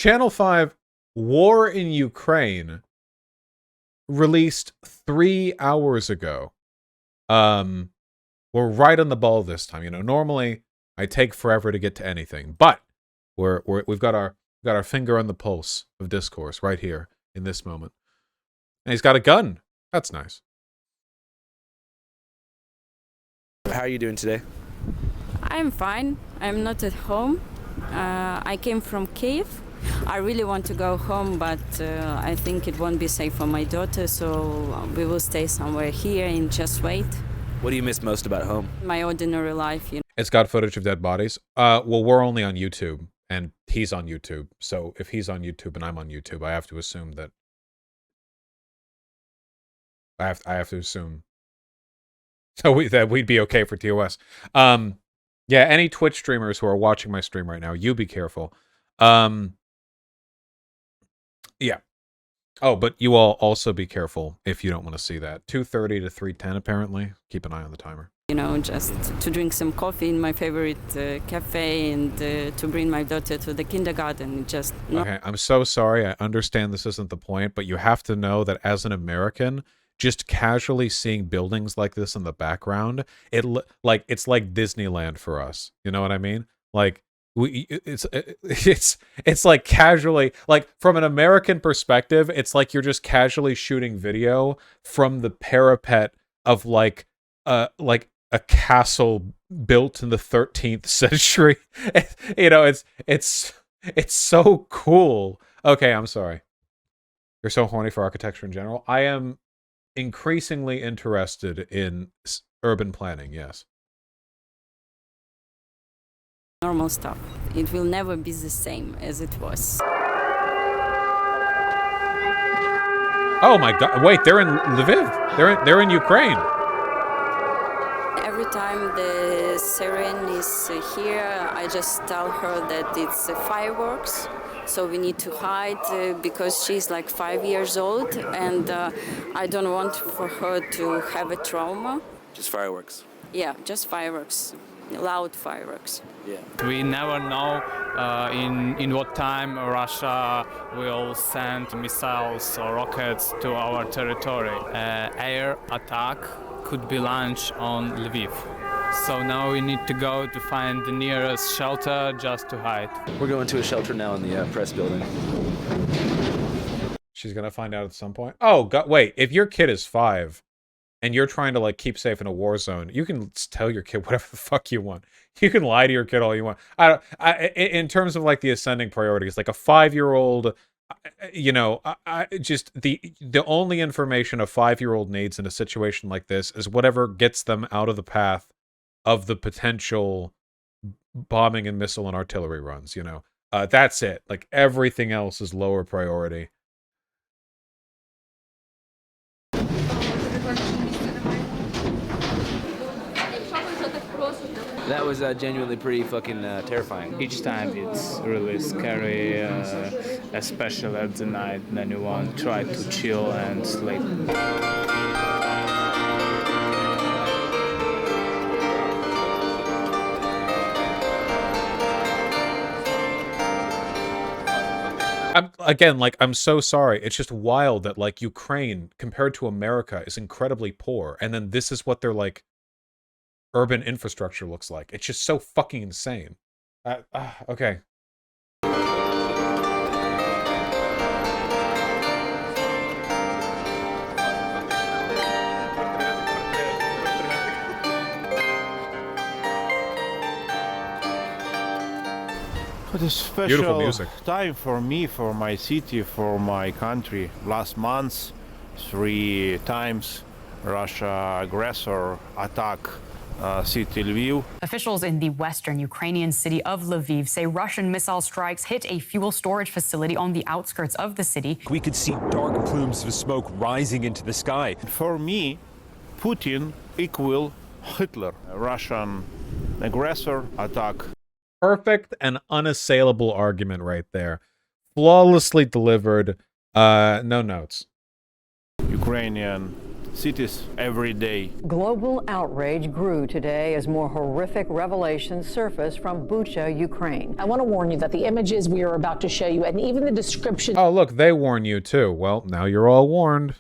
Channel 5, War in Ukraine, released 3 hours ago. We're right on the ball this time. You know, normally I take forever to get to anything, but we've got our finger on the pulse of discourse right here in this moment. And he's got a gun. That's nice. How are you doing today? I'm fine. I'm not at home. I came from Kiev. I really want to go home, but I think it won't be safe for my daughter, so we will stay somewhere here and just wait. What do you miss most about home? My ordinary life, you know. It's got footage of dead bodies. Well, we're only on YouTube, and he's on YouTube. So if he's on YouTube and I'm on YouTube, I have to assume that I have to assume that we'd be okay for TOS. Yeah, any Twitch streamers who are watching my stream right now, you be careful. Yeah. Oh, but you all also be careful if you don't want to see that. 2:30 to 3:10 apparently. Keep an eye on the timer. You know, just to drink some coffee in my favorite cafe and to bring my daughter to the kindergarten. Just Okay, I'm so sorry. I understand this isn't the point, but you have to know that as an American, just casually seeing buildings like this in the background, it's like Disneyland for us. You know what I mean? Like it's like casually, like from an American perspective, it's like you're just casually shooting video from the parapet of like a castle built in the 13th century. You know, it's so cool. Okay, I'm sorry. You're so horny for architecture in general. I am increasingly interested in urban planning, yes. normal stuff. It will never be the same as it was. Oh my god, wait, they're in Lviv. They're in Ukraine. Every time the siren is here, I just tell her that it's fireworks. So we need to hide because she's like 5 years old, and I don't want for her to have a trauma. Just fireworks. Yeah, just fireworks, loud fireworks. Yeah. We never know in what time Russia will send missiles or rockets to our territory. Air attack could be launched on Lviv. So now we need to go to find the nearest shelter just to hide. We're going to a shelter now in the press building. She's gonna find out at some point. Oh god, wait, if your kid is 5 and you're trying to like keep safe in a war zone, you can tell your kid whatever the fuck you want. You can lie to your kid all you want. In terms of like the ascending priorities, like a 5-year-old, you know, just the only information a 5-year-old needs in a situation like this is whatever gets them out of the path of the potential bombing and missile and artillery runs, you know. That's it. Like everything else is lower priority. That was genuinely pretty fucking terrifying. Each time it's really scary, especially at the night, then you want to try to chill and sleep. I'm so sorry. It's just wild that like Ukraine compared to America is incredibly poor, and then this is what their like urban infrastructure looks like. It's just so fucking insane. Okay. It is Beautiful special music. time for me, for my city, for my country. Last month, 3 times Russia aggressor attack city Lviv. Officials in the western Ukrainian city of Lviv say Russian missile strikes hit a fuel storage facility on the outskirts of the city. We could see dark plumes of smoke rising into the sky. For me, Putin equal Hitler. Russian aggressor attack. Perfect and unassailable argument right there. Flawlessly delivered. No notes. Ukrainian cities every day. Global outrage grew today as more horrific revelations surfaced from Bucha, Ukraine. I want to warn you that the images we are about to show you and even the description Oh, look, they warn you too. Well, now you're all warned.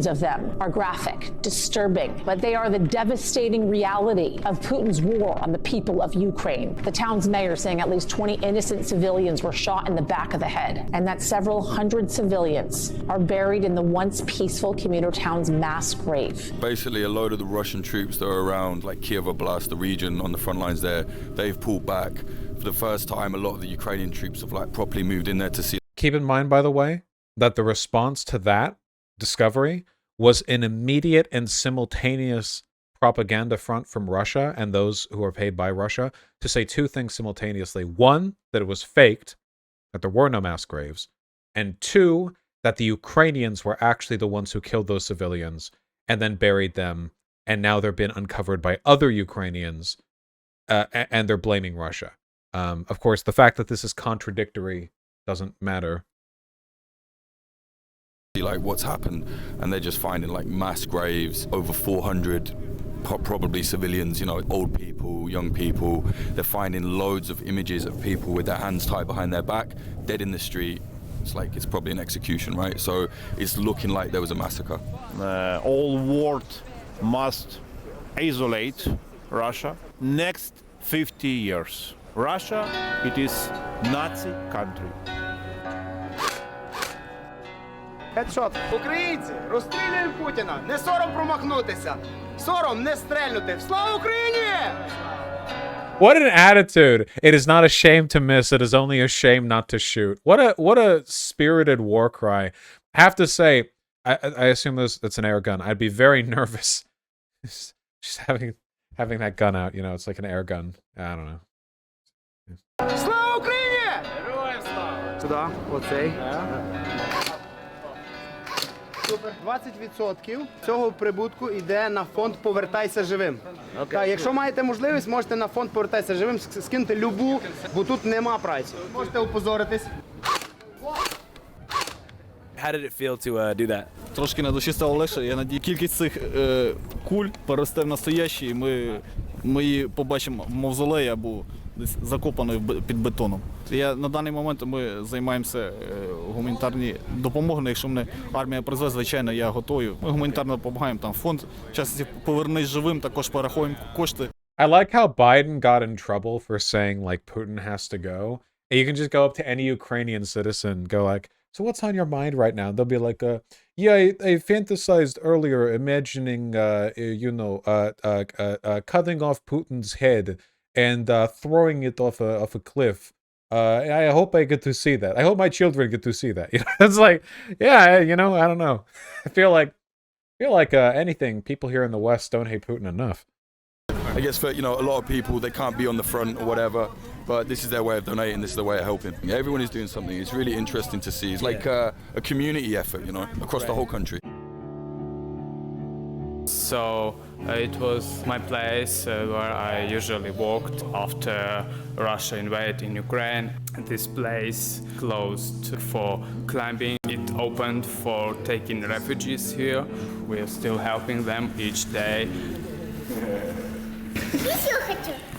of them are graphic, disturbing, but they are the devastating reality of Putin's war on the people of Ukraine. The town's mayor saying at least 20 innocent civilians were shot in the back of the head, and that several hundred civilians are buried in the once peaceful commuter town's mass grave. Basically, a load of the Russian troops that are around, like Kiev Oblast, the region on the front lines there, they've pulled back. For the first time, a lot of the Ukrainian troops have like properly moved in there to see. Keep in mind, by the way, that the response to that discovery was an immediate and simultaneous propaganda front from Russia and those who are paid by Russia to say two things simultaneously. One, that it was faked, that there were no mass graves. And two, that the Ukrainians were actually the ones who killed those civilians and then buried them. And now they're been uncovered by other Ukrainians and they're blaming Russia. Of course, the fact that this is contradictory doesn't matter. Like what's happened, and they're just finding like mass graves, over 400 probably civilians, you know, old people, young people. They're finding loads of images of people with their hands tied behind their back, dead in the street. It's like it's probably an execution, right? So it's looking like there was a massacre. All world must isolate Russia. Next 50 years, Russia, it is Nazi country. Headshot. Українці, розстрілюємо Путіна. Не сором промахнутися. Сором не стрельнути. Слава Україні! What an attitude. It is not a shame to miss. It is only a shame not to shoot. What a spirited war cry. I have to say, I assume that's an air gun. I'd be very nervous just having that gun out. You know, it's like an air gun. I don't know. Слава Україні! Героям слава! Сюди, оцей. Супер. 20% цього прибутку йде на фонд «Повертайся живим». Так, якщо маєте можливість, можете на фонд «Повертайся живим» скинути любу, бо тут нема праці. Можете опозоритись. How did it feel to do that? Трошки на душі стало легше. Я надію, кількість цих куль переросте в настоящі, і ми її побачимо в мавзолеї або десь закопаною під бетоном. На даний момент ми займаємося гуманітарною допомогою. Якщо мене армія призве, звичайно, я готовий. Ми гуманітарно допомагаємо. Там фонд часів «Повернись живим», також перераховуємо кошти. I like how Biden got in trouble for saying, like, Putin has to go. And you can just go up to any Ukrainian citizen, go like, so what's on your mind right now? They'll be like, yeah, I fantasized earlier imagining, cutting off Putin's head and throwing it off a cliff. I hope I get to see that. I hope my children get to see that. You know, it's like, yeah, I don't know. I feel like anything, people here in the West don't hate Putin enough. I guess for, a lot of people, they can't be on the front or whatever, but this is their way of donating, this is their way of helping. Everyone is doing something. It's really interesting to see. It's like a community effort, across the whole country. So it was my place where I usually walked after Russia invaded in Ukraine. This place closed for climbing. It opened for taking refugees here. We are still helping them each day.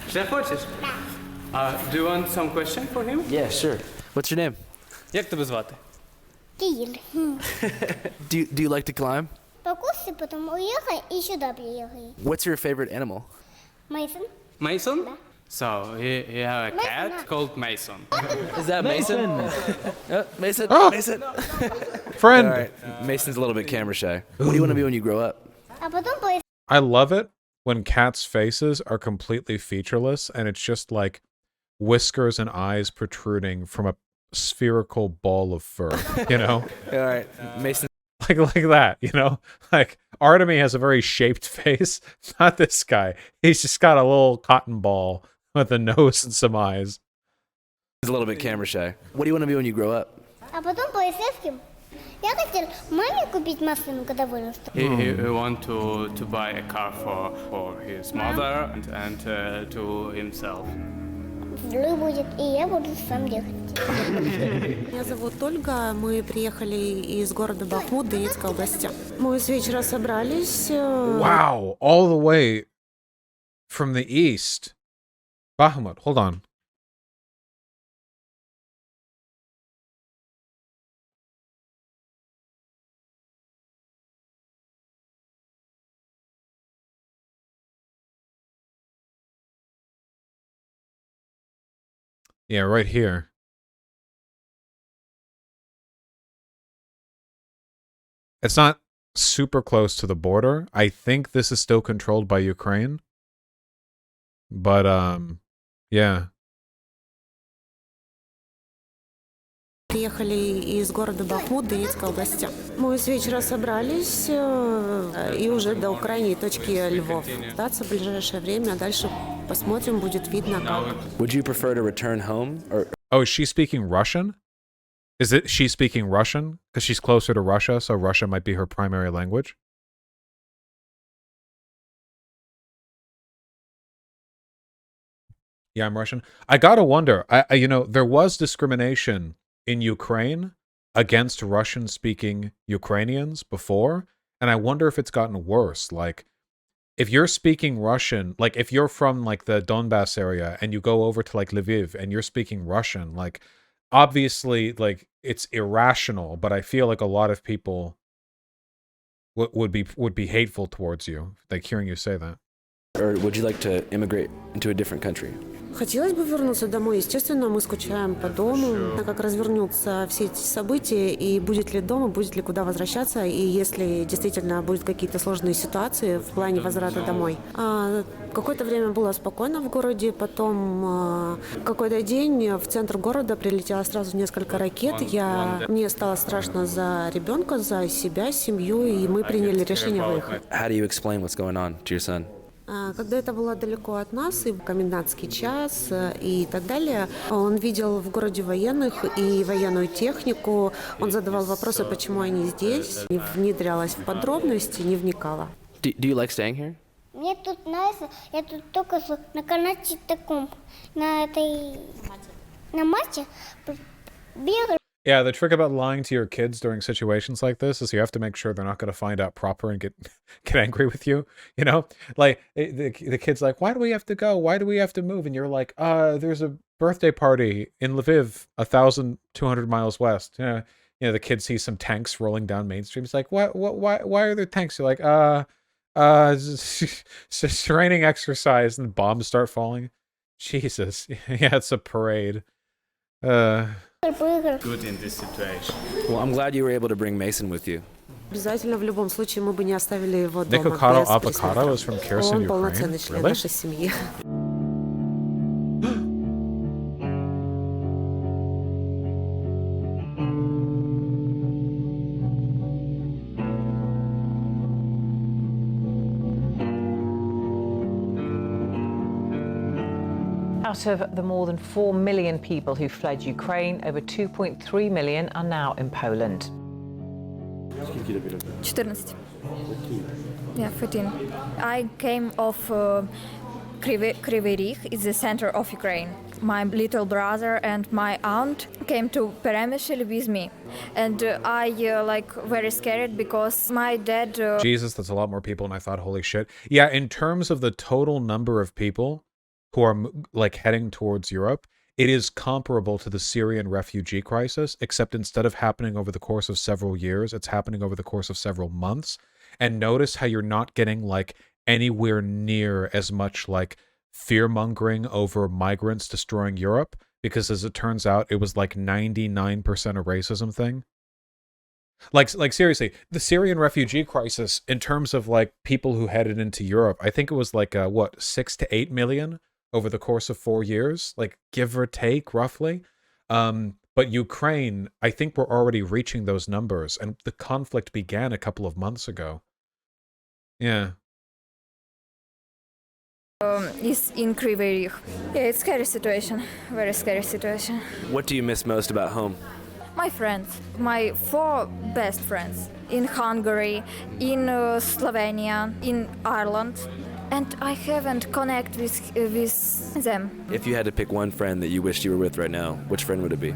Ще хочеш? Do you want some question for him? Yeah, sure. What's your name? Як тебе звати? Київ. Do you like to climb? Покуси, потом уехай и сюда приехай. What's your favorite animal? Mason. Mason? Да. So you have a cat called Mason. Is that Mason? Mason? Oh. Mason? Friend. All right. Mason's a little bit camera shy. What do you want to be when you grow up? А потом поезд. I love it when cats' faces are completely featureless and it's just like whiskers and eyes protruding from a spherical ball of fur, All right. Mason. like that, like Artemy has a very shaped face, not this guy. He's just got a little cotton ball with a nose and some eyes. He's a little bit camera shy. What do you want to be when you grow up? А потом полицейским. Я хотел маме купить машину, когда вырасту. He want to buy a car for his mother and to himself. взрыв будет, и я буду сам ехать. Меня зовут Ольга, мы приехали из города Бахмут, Донецкой области. Мы с вечера собрались. Wow, all the way from the east. Bakhmut, hold on. Yeah, right here. It's not super close to the border. I think this is still controlled by Ukraine. But, yeah. Приехали из города Бахмут, Донецкой области. Мы с вечера собрались и уже до крайней точки Львов. Остаться в ближайшее время, дальше посмотрим, будет видно как. Would you prefer to return home or? Oh, is she speaking Russian? Is it she speaking Russian? Because she's closer to Russia, so Russia might be her primary language. Yeah, I'm Russian. I gotta wonder. You know, there was discrimination in Ukraine against Russian-speaking Ukrainians before, and I wonder if it's gotten worse. Like, if you're speaking Russian, like if you're from like the Donbass area and you go over to like Lviv and you're speaking Russian, like obviously like it's irrational, but I feel like a lot of people would be hateful towards you, like hearing you say that. Or would you like to immigrate into a different country? Хотелось бы вернуться домой. Естественно, мы скучаем по дому. Как развернутся все эти события, и будет ли дома, будет ли куда возвращаться, и если действительно будут какие-то сложные ситуации в плане возврата домой. Какое-то время было спокойно в городе, потом какой-то день в центр города прилетело сразу несколько ракет. Мне стало страшно за ребенка, за себя, семью, и мы приняли решение выехать. How do you explain what's going on to your son? Когда это было далеко от нас, и в комендантский час, и так далее, он видел в городе военных и военную технику. Он задавал вопросы, почему они здесь, не внедрялась в подробности, не вникала. Do you like staying here? Мне тут нравится, я тут только что на канате таком, на мате бегал. Yeah, the trick about lying to your kids during situations like this is you have to make sure they're not going to find out proper and get angry with you. You know, like the kid's like, "Why do we have to go? Why do we have to move?" And you're like, there's a birthday party in Lviv, 1,200 miles west." You know, the kid sees some tanks rolling down Main Street. He's like, why are there tanks?" You're like, it's training exercise, and bombs start falling. Jesus, yeah, it's a parade. Good in this situation. Well, I'm glad you were able to bring Mason with you. Обязательно в любом случае мы бы не оставили его дома. Nikocado avocado is from Kherson, Он Ukraine. полноценный член нашей семьи. Out of the more than 4 million people who fled Ukraine, over 2.3 million are now in Poland. 14. Yeah, 14. I came off Kryvyi Rih, it's the center of Ukraine. My little brother and my aunt came to Peremyshel with me. And I like very scared because my dad... Jesus, that's a lot more people than I thought. Holy shit. Yeah, in terms of the total number of people who are like heading towards Europe, it is comparable to the Syrian refugee crisis, except instead of happening over the course of several years, it's happening over the course of several months. And notice how you're not getting like anywhere near as much like fear-mongering over migrants destroying Europe, because as it turns out, it was like 99% a racism thing. Like seriously, the Syrian refugee crisis, in terms of like people who headed into Europe, I think it was like 6 to 8 million over the course of 4 years, like give or take roughly. But Ukraine, I think we're already reaching those numbers, and the conflict began a couple of months ago. Yeah. Is in Kryvyi Rih. Yeah, it's scary situation, very scary situation. What do you miss most about home? My friends, my 4 best friends in Hungary, in Slovenia, in Ireland. and I haven't connect with them. If you had to pick one friend that you wished you were with right now, which friend would it be?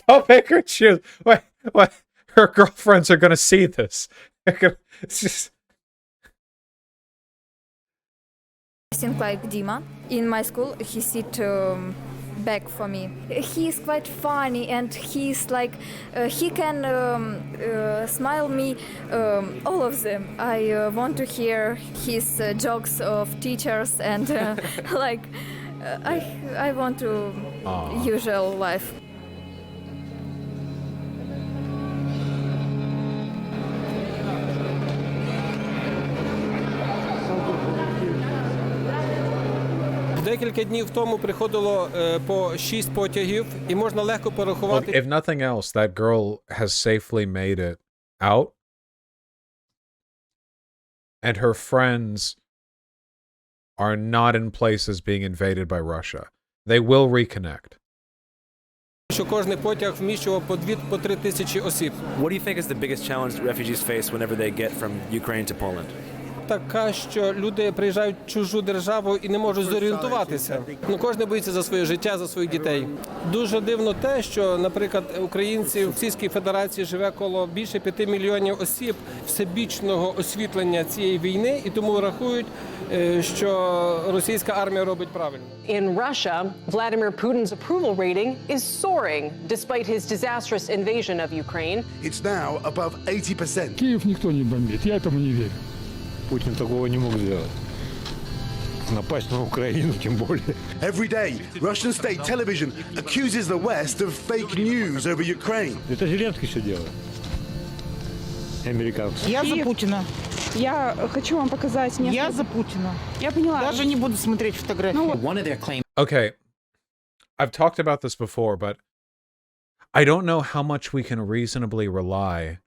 Don't make her choose. Wait. Her girlfriends are gonna see this. It's just... I think like Dima. In my school, he sit back for me. He is quite funny, and he's like he can smile me all of them. I want to hear his jokes of teachers and like I want to usual life. Декілька днів тому приходило по 6 потягів, і можна легко порахувати. Look, if nothing else, that girl has safely made it out. And her friends are not in places being invaded by Russia. They will reconnect. Що кожний потяг вміщував по 2-3 тисячі осіб. What do you think is the biggest challenge that refugees face whenever they get from Ukraine to Poland? Така, що люди приїжджають в чужу державу і не можуть зорієнтуватися. Кожен боїться за своє життя, за своїх дітей. Дуже дивно те, що, наприклад, українці в Російській Федерації живе коло більше 5 мільйонів осіб всебічного освітлення цієї війни, і тому рахують, що російська армія робить правильно. In Russia, Vladimir Putin's approval rating is soaring despite his disastrous invasion of Ukraine. It's now above 80%. Киев никто не бомбит, я этому не верю. Путин такого не мог сделать. Напасть на Украину, тем более. Every day, Russian state television accuses the West of fake news over Ukraine. Это Зеленский все делает. Американцы. Я за Путина. Я хочу вам показать несколько... Я за Путина. Я поняла. Даже не буду смотреть фотографии. Okay, I've talked about this before, but I don't know how much we can reasonably rely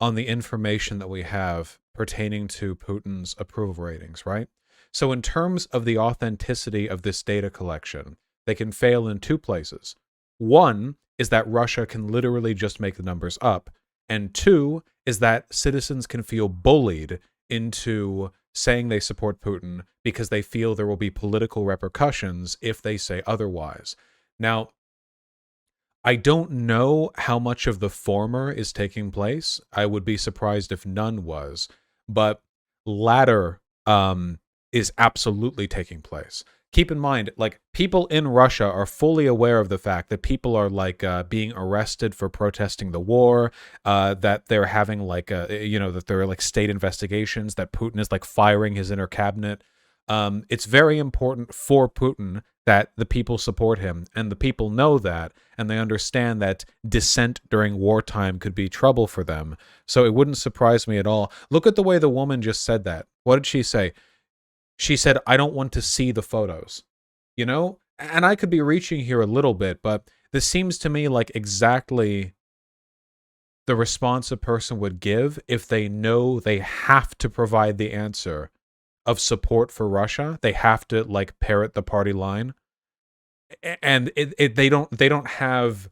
on the information that we have pertaining to Putin's approval ratings, right? So in terms of the authenticity of this data collection, they can fail in two places. One is that Russia can literally just make the numbers up. And two is that citizens can feel bullied into saying they support Putin because they feel there will be political repercussions if they say otherwise. Now, I don't know how much of the former is taking place. I would be surprised if none was. But latter is absolutely taking place. Keep in mind, like, people in Russia are fully aware of the fact that people are, like, being arrested for protesting the war, that they're having, like, that there are, like, state investigations, that Putin is, like, firing his inner cabinet. It's very important for Putin that the people support him, and the people know that, and they understand that dissent during wartime could be trouble for them. So it wouldn't surprise me at all. Look at the way the woman just said that. What did she say? She said, I don't want to see the photos. You know? And I could be reaching here a little bit, but this seems to me like exactly the response a person would give if they know they have to provide the answer of support for Russia. They have to, like, parrot the party line, and they don't have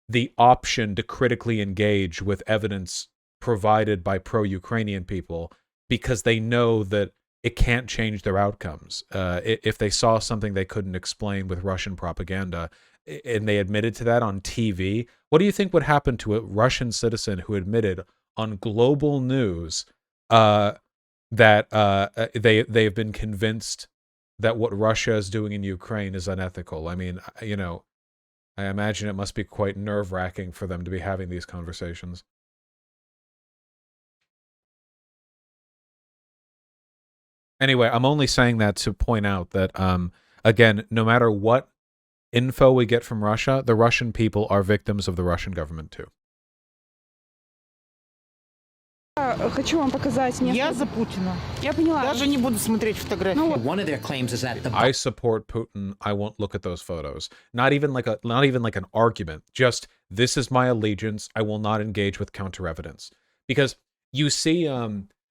the option to critically engage with evidence provided by pro-Ukrainian people because they know that it can't change their outcomes. If they saw something they couldn't explain with Russian propaganda, and they admitted to that on TV, what do you think would happen to a Russian citizen who admitted on global news that they've been convinced that what Russia is doing in Ukraine is unethical? I mean, I imagine it must be quite nerve-wracking for them to be having these conversations. Anyway, I'm only saying that to point out that, again, no matter what info we get from Russia, the Russian people are victims of the Russian government too. Хочу вам показать несколько... Я за Путина. Я поняла. Даже не буду смотреть фотографии. One of their claims is that I support Putin. I won't look at those photos. Not even like an argument. Just, this is my allegiance. I will not engage with counter evidence. Because you see,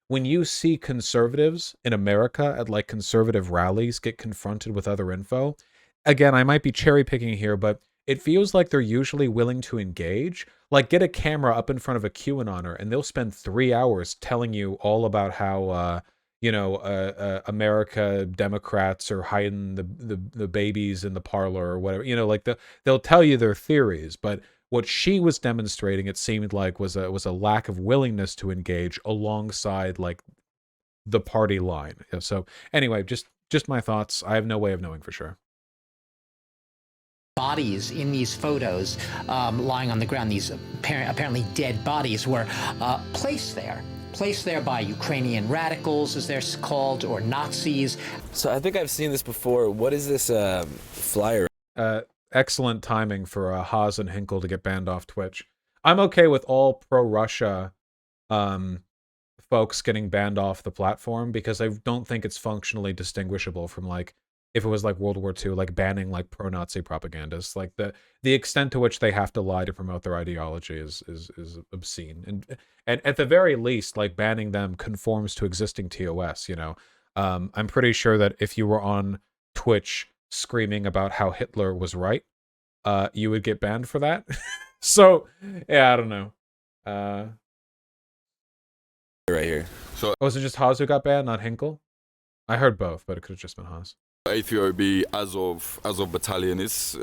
when you see conservatives in America at, like, conservative rallies get confronted with other info, again, I might be cherry picking here, but it feels like they're usually willing to engage. Like, get a camera up in front of a QAnoner and they'll spend 3 hours telling you all about how, America Democrats are hiding the babies in the parlor or whatever. Like they'll tell you their theories, but what she was demonstrating, it seemed like, was a lack of willingness to engage alongside like the party line. So anyway, just my thoughts. I have no way of knowing for sure. Bodies in these photos lying on the ground, these apparently dead bodies, were placed there by Ukrainian radicals, as they're called, or Nazis. So I think I've seen this before. What is this flyer? Excellent timing for Haas and Hinkle to get banned off Twitch. I'm okay with all pro-Russia folks getting banned off the platform, because I don't think it's functionally distinguishable from, like, if it was like World War II, like banning like pro-Nazi propagandists. Like the extent to which they have to lie to promote their ideology is obscene. And at the very least, like, banning them conforms to existing TOS, I'm pretty sure that if you were on Twitch screaming about how Hitler was right, you would get banned for that. So, yeah, I don't know. Right here. So was it just Haas who got banned, not Hinkle? I heard both, but it could have just been Haas. AFOB Azov battalion is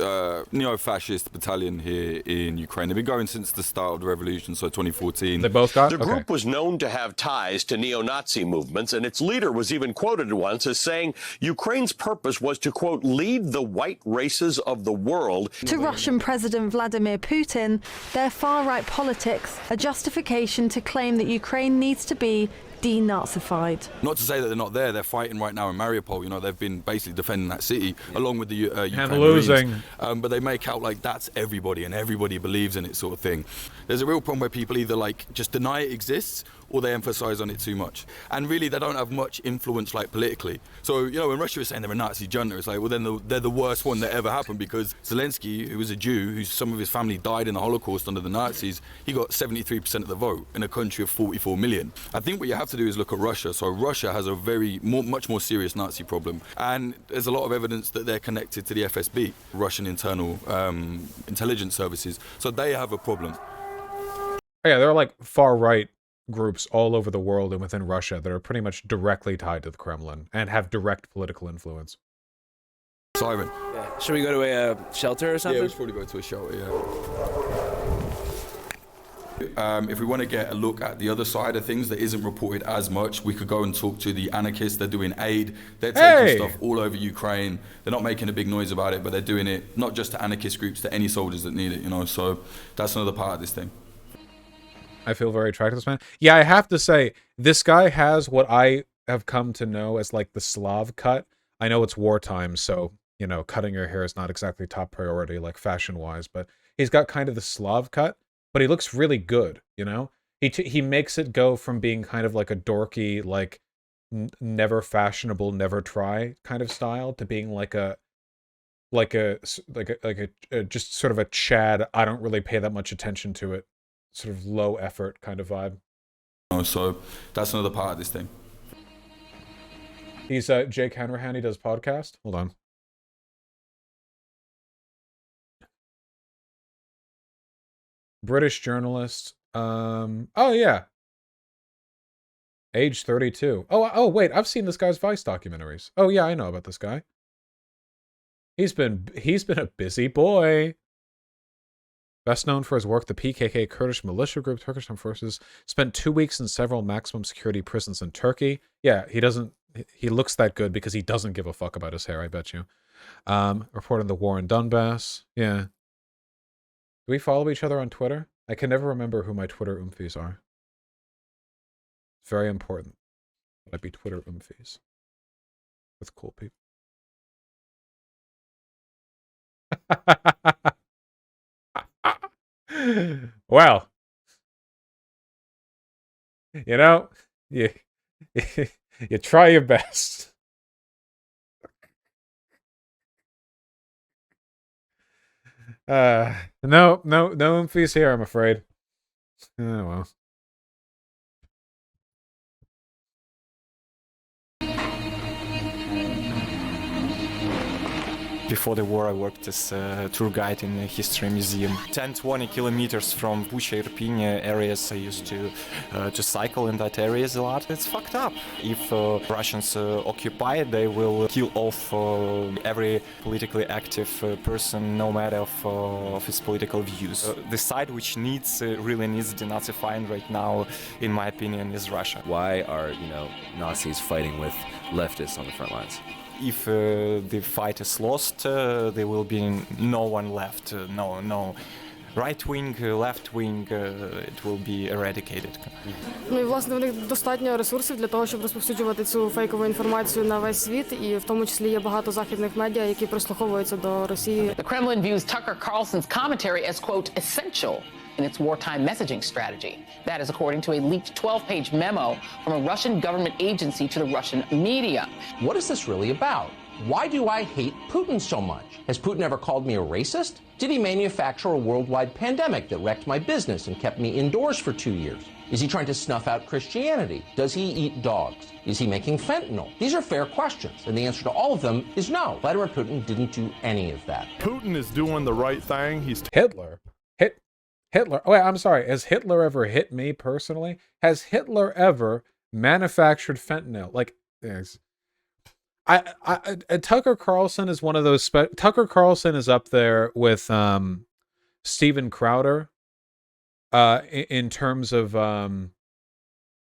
neo-fascist battalion here in Ukraine. They've been going since the start of the revolution, so 2014. They both got? The group was known to have ties to neo-Nazi movements, and its leader was even quoted once as saying Ukraine's purpose was to, quote, lead the white races of the world. To Russian President Vladimir Putin, their far-right politics a justification to claim that Ukraine needs to be denazified. Not to say that they're not there. They're fighting right now in Mariupol. They've been basically defending that city along with the Ukraine and losing. Marines. But they make out like that's everybody and everybody believes in it, sort of thing. There's a real problem where people either like just deny it exists or they emphasize on it too much. And really, they don't have much influence, like, politically. So, when Russia is saying they're a Nazi junta, it's like, well, then they're the worst one that ever happened, because Zelensky, who was a Jew, some of his family died in the Holocaust under the Nazis, he got 73% of the vote in a country of 44 million. I think what you have to do is look at Russia. So Russia has a much more serious Nazi problem. And there's a lot of evidence that they're connected to the FSB, Russian internal intelligence services. So they have a problem. Yeah, there are like far-right groups all over the world and within Russia that are pretty much directly tied to the Kremlin and have direct political influence. Siren. Yeah. Should we go to a shelter or something? Yeah, we should probably go to a shelter, yeah. If we want to get a look at the other side of things that isn't reported as much, we could go and talk to the Anarchists. They're doing aid. They're taking stuff all over Ukraine. They're not making a big noise about it, but they're doing it not just to Anarchist groups, to any soldiers that need it, So that's another part of this thing. I feel very attracted to this man. Yeah, I have to say, this guy has what I have come to know as like the Slav cut. I know it's wartime, so, cutting your hair is not exactly top priority, like fashion-wise, but he's got kind of the Slav cut, but he looks really good, He makes it go from being kind of like a dorky, like, never fashionable, never try kind of style to being like a just sort of a Chad, I don't really pay that much attention to it, sort of low effort kind of vibe. So that's another part of this thing. He's Jake Hanrahan. He does podcast. Hold on. British journalist. Oh yeah. Age 32. Oh wait, I've seen this guy's Vice documentaries. Oh yeah, I know about this guy. He's been a busy boy. Best known for his work, the PKK Kurdish militia group, Turkish armed forces, spent 2 weeks in several maximum security prisons in Turkey. Yeah, he looks that good because he doesn't give a fuck about his hair, I bet you. Reporting the war in Donbass. Yeah. Do we follow each other on Twitter? I can never remember who my Twitter oomphies are. It's very important. Might be Twitter oomphies. With cool people. Well, you try your best. No oomphies here, I'm afraid. Oh well. Before the war, I worked as a tour guide in a history museum. 10-20 kilometers from Bucha, Irpin areas, I used to cycle in that areas a lot. It's fucked up. If Russians occupy it, they will kill off every politically active person, no matter of his political views. The side which really needs denazifying right now, in my opinion, is Russia. Why are, Nazis fighting with leftists on the front lines? If the fight is lost, there will be no one left. No right wing, left wing, it will be eradicated. Ну і власне у них достатньо ресурсів для того, щоб розповсюджувати цю фейкову інформацію на весь світ, і в тому числі є багато західних медіа, які прислуховуються до Росії. The Kremlin views Tucker Carlson's commentary as quote essential in its wartime messaging strategy. That is according to a leaked 12-page memo from a Russian government agency to the Russian media. What is this really about? Why do I hate Putin so much? Has Putin ever called me a racist? Did he manufacture a worldwide pandemic that wrecked my business and kept me indoors for 2 years? Is he trying to snuff out Christianity? Does he eat dogs? Is he making fentanyl? These are fair questions, and the answer to all of them is no. Vladimir Putin didn't do any of that. Putin is doing the right thing. He's Hitler. Hitler. Oh, wait, I'm sorry. Has Hitler ever hit me personally? Has Hitler ever manufactured fentanyl? Like, yes. Tucker Carlson is one of those. Tucker Carlson is up there with Steven Crowder in terms of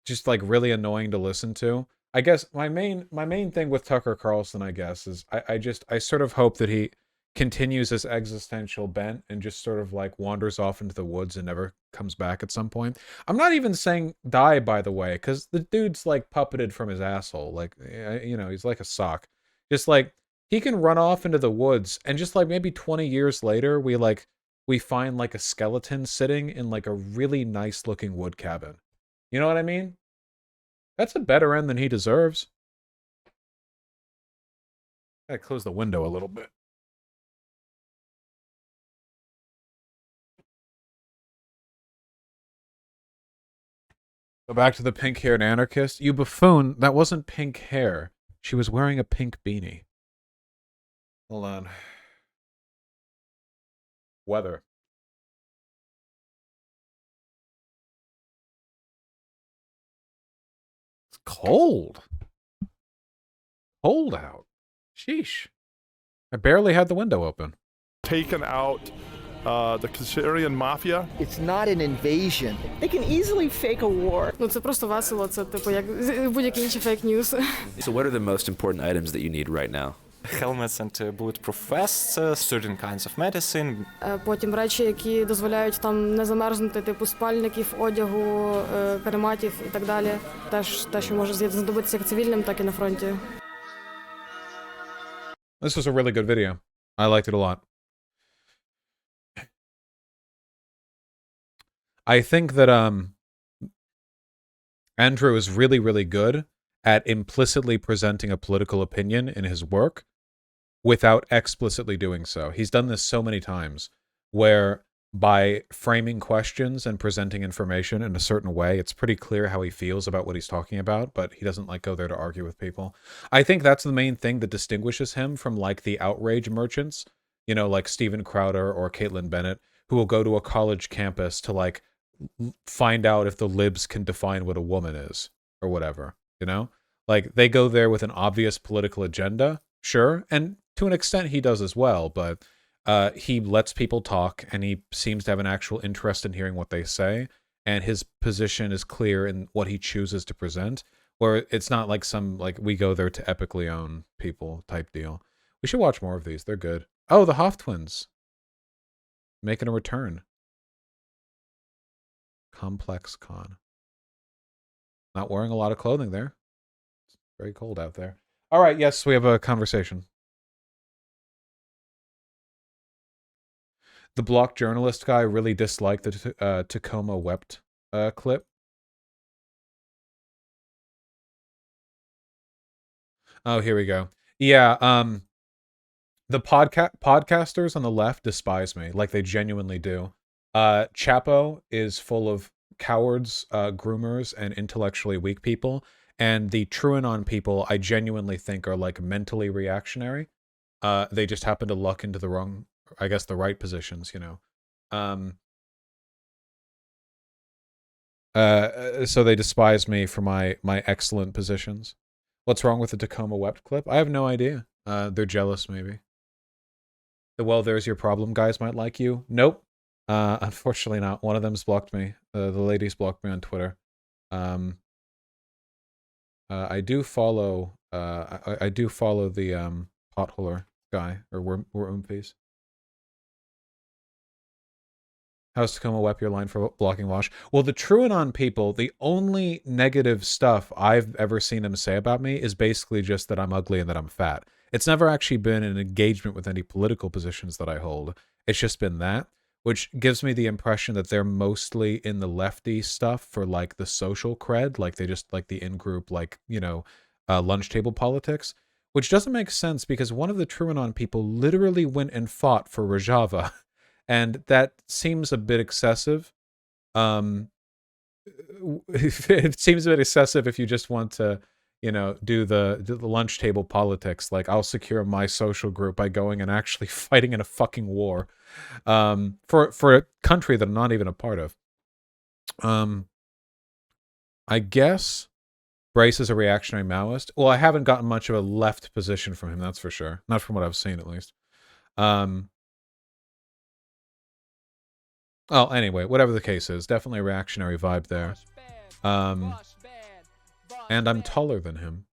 just like really annoying to listen to. I guess my main thing with Tucker Carlson, I guess, is I sort of hope that he continues this existential bent and just sort of like wanders off into the woods and never comes back at some point. I'm not even saying die, by the way, because the dude's like puppeted from his asshole. Like, he's like a sock. Just like he can run off into the woods and just like maybe 20 years later, we find like a skeleton sitting in like a really nice looking wood cabin. You know what I mean? That's a better end than he deserves. Gotta close the window a little bit. Go back to the pink-haired anarchist. You buffoon, that wasn't pink hair. She was wearing a pink beanie. Hold on. Weather. It's cold. Cold out. Sheesh. I barely had the window open. taken out the Syrian mafia. It's not an invasion. They can easily fake a war. Ну це просто весело, це типу як будь-які інші фейк-ньюс. So what are the most important items that you need right now? Helmets and bulletproof vests, certain kinds of medicine. Потім речі, які дозволяють там не замерзнути, типу спальників, одягу, карематів і так далі. Теж те, що може знадобитися як цивільним, так і на фронті. This was a really good video. I liked it a lot. I think that Andrew is really, really good at implicitly presenting a political opinion in his work without explicitly doing so. He's done this so many times where by framing questions and presenting information in a certain way, it's pretty clear how he feels about what he's talking about, but he doesn't like go there to argue with people. I think that's the main thing that distinguishes him from like the outrage merchants, you know, like Steven Crowder or Caitlin Bennett, who will go to a college campus to like find out if the libs can define what a woman is or whatever, you know? Like they go there with an obvious political agenda, sure, and to an extent he does as well, but he lets people talk and he seems to have an actual interest in hearing what they say, and his position is clear in what he chooses to present, where it's not like some like we go there to epically own people type deal. We should watch more of these. They're good. Oh, the Hoff twins making a return. Complex Con. Not wearing a lot of clothing there. It's very cold out there. All right, yes, we have a conversation. The block journalist guy really disliked the Tacoma Wept clip. Oh, here we go. Yeah, the podcasters on the left despise me, like they genuinely do. Chapo is full of cowards, groomers, and intellectually weak people, and the TrueAnon people I genuinely think are like mentally reactionary. They just happen to luck into the wrong, I guess, the right positions, you know. So they despise me for my excellent positions. What's wrong with the Tacoma Wept clip? I have no idea. They're jealous, maybe. The well, there's your problem guys might like you. Nope. Unfortunately not. One of them's blocked me. The ladies blocked me on Twitter. I do follow I do follow the potholer guy, or we're oomphies. How's Tacoma Wep your line for blocking Wash? Well, the TrueAnon people, the only negative stuff I've ever seen them say about me is basically just that I'm ugly and that I'm fat. It's never actually been an engagement with any political positions that I hold. It's just been that, which gives me the impression that they're mostly in the lefty stuff for like the social cred, like they just like the in-group, like, you know, lunch table politics, which doesn't make sense because one of the TrueAnon people literally went and fought for Rojava. And that seems a bit excessive. It seems a bit excessive if you just want to, you know, do the lunch table politics. Like, I'll secure my social group by going and actually fighting in a fucking war for a country that I'm not even a part of. I guess Brace is a reactionary Maoist. Well, I haven't gotten much of a left position from him, that's for sure. Not from what I've seen, at least. Well, anyway, whatever the case is, definitely a reactionary vibe there. And I'm taller than him.